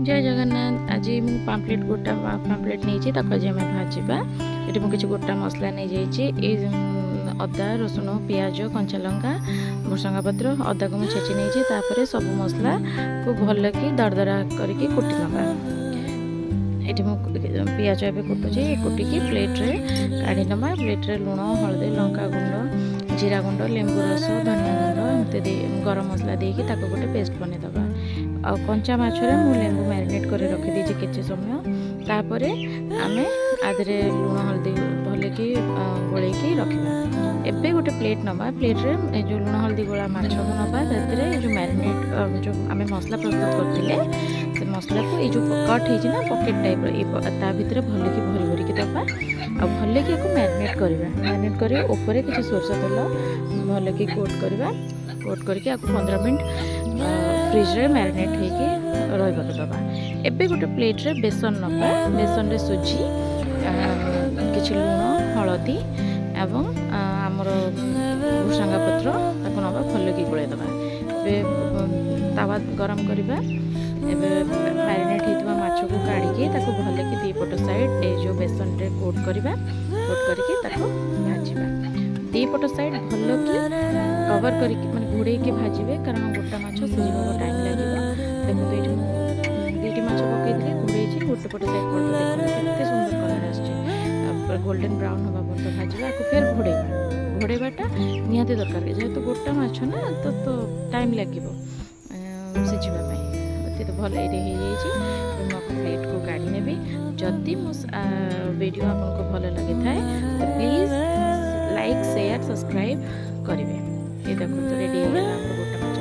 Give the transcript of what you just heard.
जय जगन्नाथ। आज मु पाम्पलेट गोटा पाम्पलेट नहीं आज आम भाजवा। ये मुझे गोटा मसला नहीं जाइए अदा रसुण पियाज कंचा लंका भुसंगा पत्र अदा को मुझे छेची नहीं सब मसला को भल कि दरदरा करके कुटी नवा। ये पियाज ए कुटुचे कुटिकी प्लेट्रे काढ़ी नवा। प्लेट्रे लुण हलदी लंका गुंड जीरा गुंड लेंबू रस धनिया गुंड एमती गरम मसला देकी गोटे पेस्ट बनईदबा। आ कंचा माछरे मु लेंबू मैरिनेट कर रखी किसी समय तापर आम आधे लुण हलदी भल कि गोल रखा। एबे गोटे प्लेट नवा। प्लेट्रे जो लुण हलदी गोला माछ को नवा जो मैरिनेट जो आम मसला प्रस्तुत करते से मसला को ये जो कट होना पकेट टाइप ता भर भल कि भरी भरिकी दबा आ भल कि मैरिनेट करवा। मैरिनेट कर ऊपर किसी सोरष तेल भल कि कोट करवा। कोट करके 15 मिनट फ्रिज रे मैरिनेट होगी रही दबा। एबे गोटे प्लेट रे बेसन नवा। बेसन रे सुजी किछि लुण हलदी एवं आमर भुसंगा पत्र ताको नवा भल कि गोलाई दबा। तावा गरम करवा। एबे मैरिनेट होइतबा माछ को काढ़ी ताको भल कि दी पट साइड ए जो बेसन रे कोट करवा। कोट करके ताको भाजवा। दी पट साइड भल कि कवर करके माने घोड़े के भाजबे कारण गोटा माछ सिझिबा टाइम लागिबो। देखो दुईटी माछ पकईदे घोड़े गोटे पट साइड कर देखते सुंदर कलर आसचे गोल्डन ब्राउन हवा पर्यंत भाजवा। फिर घोड़ेबा घोड़ेबाटा निहाती दरकार जेहेतु गोटा माछ ना तो टाइम लगे सिझिबा। तो भल ये प्लेट को काढ़ी नेबी। जदि मो वीडियो आपको भल लगी थाए तो प्लीज लाइक शेयर सब्सक्राइब करेंगे। ये देखो तो रेडी हो गला गोटा माछ।